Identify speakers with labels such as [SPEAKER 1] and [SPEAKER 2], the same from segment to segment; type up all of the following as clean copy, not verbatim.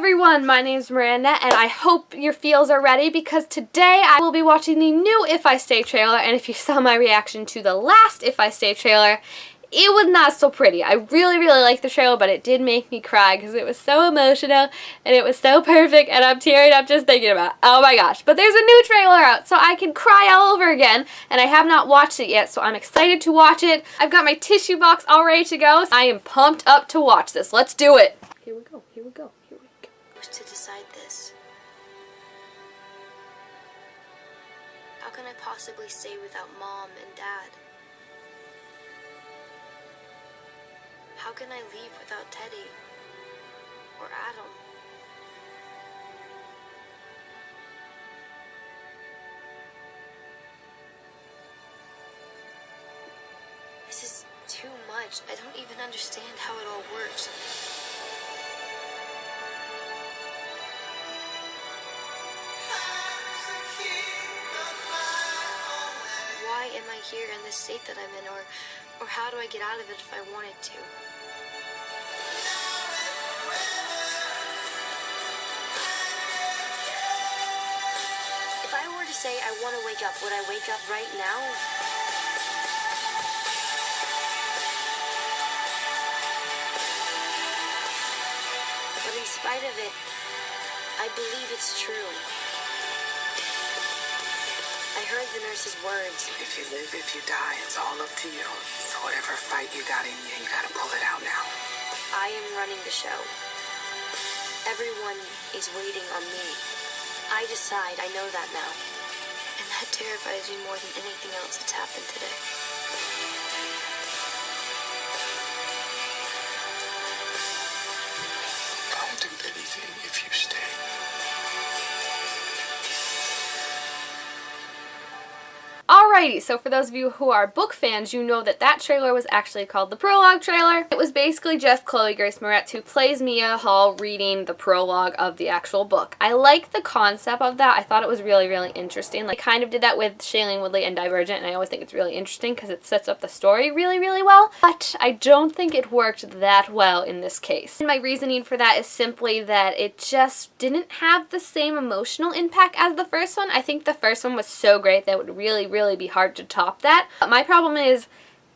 [SPEAKER 1] everyone, my name's Miranda and I hope your feels are ready because today I will be watching the new If I Stay trailer, and if you saw my reaction to the last If I Stay trailer, it was not so pretty. I really liked the trailer, but it did make me cry because it was so emotional and it was so perfect and I'm tearing up just thinking about it. Oh my gosh. But there's a new trailer out so I can cry all over again, and I have not watched it yet, so I'm excited to watch it. I've got my tissue box all ready to go. I am pumped up to watch this. Let's do it. Here we go, here we go, here we go.
[SPEAKER 2] Who's to decide this? How can I possibly stay without Mom and Dad? How can I leave without Teddy? Or Adam? This is too much. I don't even understand how it all works. Why am I here in this state that I'm in, or how do I get out of it if I wanted to? If I were to say I want to wake up, would I wake up right now? But in spite of it, I believe it's true. I heard the nurse's words.
[SPEAKER 3] If you live, if you die, it's all up to you. So whatever fight you got in you gotta pull it out now.
[SPEAKER 2] I am running the show. Everyone is waiting on me. I decide, I know that now. And that terrifies me more than anything else that's happened today.
[SPEAKER 3] Don't do anything if you stay.
[SPEAKER 1] Alrighty, so for those of you who are book fans, you know that that trailer was actually called the Prologue trailer. It was basically just Chloe Grace Moretz, who plays Mia Hall, reading the prologue of the actual book. I like the concept of that. I thought it was really interesting. Like, kind of did that with Shailene Woodley and Divergent, and I always think it's really interesting because it sets up the story really well. But I don't think it worked that well in this case. And my reasoning for that is simply that it just didn't have the same emotional impact as the first one. I think the first one was so great that it would really be hard to top that. But my problem is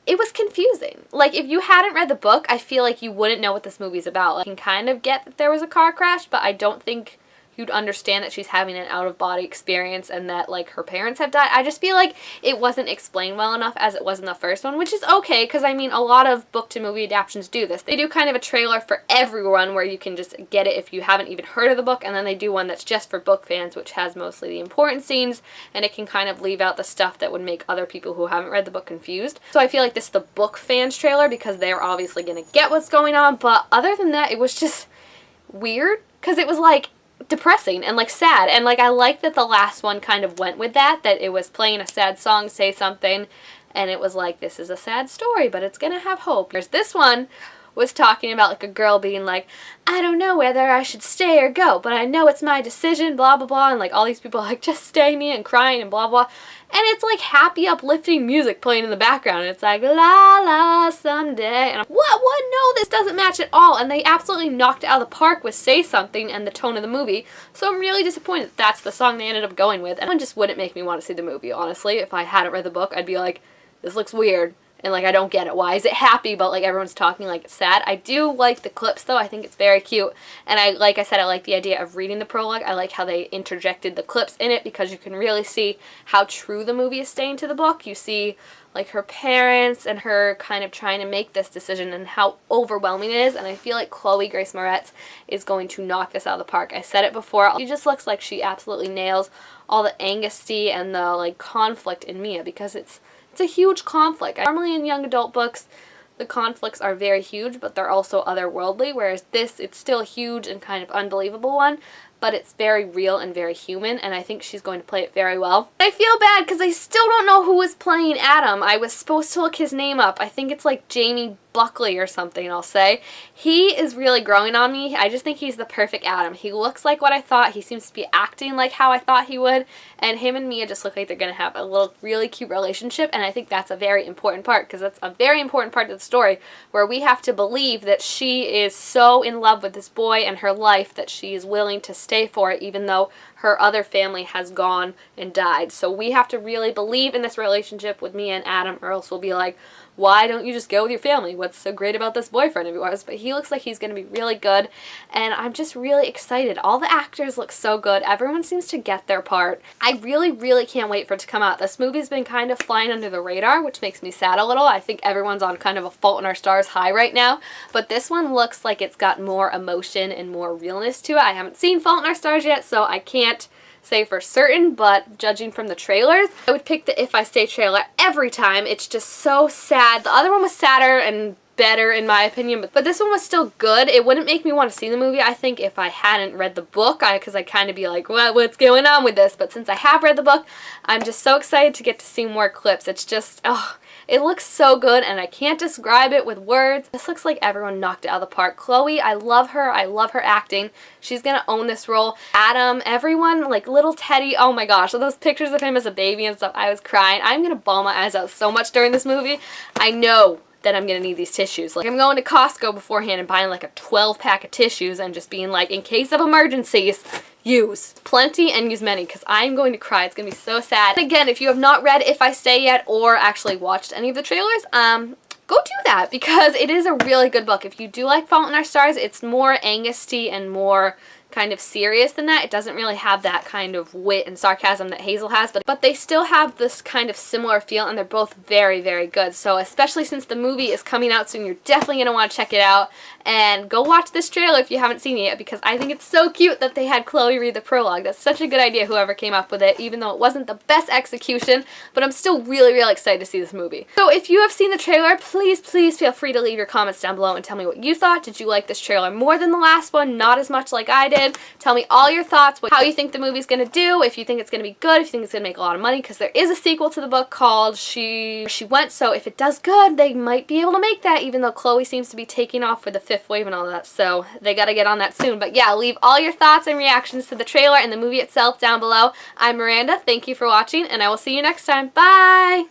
[SPEAKER 1] it was confusing. Like, if you hadn't read the book, I feel like you wouldn't know what this movie's about. Like, you can kind of get that there was a car crash, but I don't think you'd understand that she's having an out-of-body experience and that, like, her parents have died. I just feel like it wasn't explained well enough as it was in the first one, which is okay, because, I mean, a lot of book-to-movie adaptations do this. They do kind of a trailer for everyone where you can just get it if you haven't even heard of the book, and then they do one that's just for book fans, which has mostly the important scenes, and it can kind of leave out the stuff that would make other people who haven't read the book confused. So I feel like this is the book fans trailer because they're obviously going to get what's going on, but other than that, it was just weird, because it was, like, depressing and, like, sad, and, like, I like that the last one kind of went with that it was playing a sad song, Say Something, and it was like, this is a sad story, but it's gonna have hope. Whereas this one was talking about, like, a girl being like, I don't know whether I should stay or go, but I know it's my decision, blah blah, and, like, all these people like, just stay me, and crying and blah blah, and it's like happy uplifting music playing in the background, and it's like la la someday, and I'm, what no, this doesn't match at all, and they absolutely knocked it out of the park with Say Something and the tone of the movie. So I'm really disappointed that that's the song they ended up going with, and it just wouldn't make me want to see the movie. Honestly, if I hadn't read the book, I'd be like, this looks weird. And, like, I don't get it. Why is it happy, but, like, everyone's talking like it's sad? I do like the clips, though. I think it's very cute. And like I said, I like the idea of reading the prologue. I like how they interjected the clips in it because you can really see how true the movie is staying to the book. You see, like, her parents and her kind of trying to make this decision and how overwhelming it is. And I feel like Chloe Grace Moretz is going to knock this out of the park. I said it before. She just looks like she absolutely nails all the angusty and the, like, conflict in Mia, because it's a huge conflict. Normally in young adult books, the conflicts are very huge, but they're also otherworldly, whereas this, it's still a huge and kind of unbelievable one, but it's very real and very human, and I think she's going to play it very well. I feel bad because I still don't know who was playing Adam. I was supposed to look his name up. I think it's like Jamie Buckley or something, I'll say. He is really growing on me. I just think he's the perfect Adam. He looks like what I thought. He seems to be acting like how I thought he would, and him and Mia just look like they're going to have a little really cute relationship, and I think that's a very important part, because that's a very important part of the story where we have to believe that she is so in love with this boy and her life that she is willing to stay for it even though her other family has gone and died. So we have to really believe in this relationship with Mia and Adam, or else we'll be like, why don't you just go with your family? What's so great about this boyfriend of yours? But he looks like he's going to be really good, and I'm just really excited. All the actors look so good. Everyone seems to get their part. I really, really can't wait for it to come out. This movie's been kind of flying under the radar, which makes me sad a little. I think everyone's on kind of a Fault in Our Stars high right now, but this one looks like it's got more emotion and more realness to it. I haven't seen Fault in Our Stars yet, so I can't say for certain, but judging from the trailers, I would pick the If I Stay trailer every time. It's just so sad. The other one was sadder and better in my opinion, but this one was still good. It wouldn't make me want to see the movie, I think, if I hadn't read the book, because I'd kind of be like, what's going on with this? But since I have read the book, I'm just so excited to get to see more clips. It's just, oh, it looks so good, and I can't describe it with words. This looks like everyone knocked it out of the park. Chloe, I love her. I love her acting. She's gonna own this role. Adam, everyone, like little Teddy, oh my gosh, those pictures of him as a baby and stuff, I was crying. I'm gonna bawl my eyes out so much during this movie. I know that I'm gonna need these tissues. Like, I'm going to Costco beforehand and buying like a 12-pack of tissues and just being like, in case of emergencies, use plenty and use many, because I'm going to cry. It's gonna be so sad. And again, if you have not read If I Stay yet or actually watched any of the trailers, go do that, because it is a really good book. If you do like Fault in Our Stars, it's more angsty and more kind of serious than that. It doesn't really have that kind of wit and sarcasm that Hazel has, but they still have this kind of similar feel, and they're both very, very good. So especially since the movie is coming out soon, you're definitely going to want to check it out. And go watch this trailer if you haven't seen it yet, because I think it's so cute that they had Chloe read the prologue. That's such a good idea, whoever came up with it, even though it wasn't the best execution, but I'm still really, really excited to see this movie. So if you have seen the trailer, please, please feel free to leave your comments down below and tell me what you thought. Did you like this trailer more than the last one? Not as much like I did? Tell me all your thoughts, how you think the movie's going to do, if you think it's going to be good, if you think it's going to make a lot of money, because there is a sequel to the book called She Went, so if it does good, they might be able to make that, even though Chloe seems to be taking off for the 5th wave and all that, so they gotta get on that soon. But yeah, leave all your thoughts and reactions to the trailer and the movie itself down below. I'm Miranda, thank you for watching, and I will see you next time. Bye!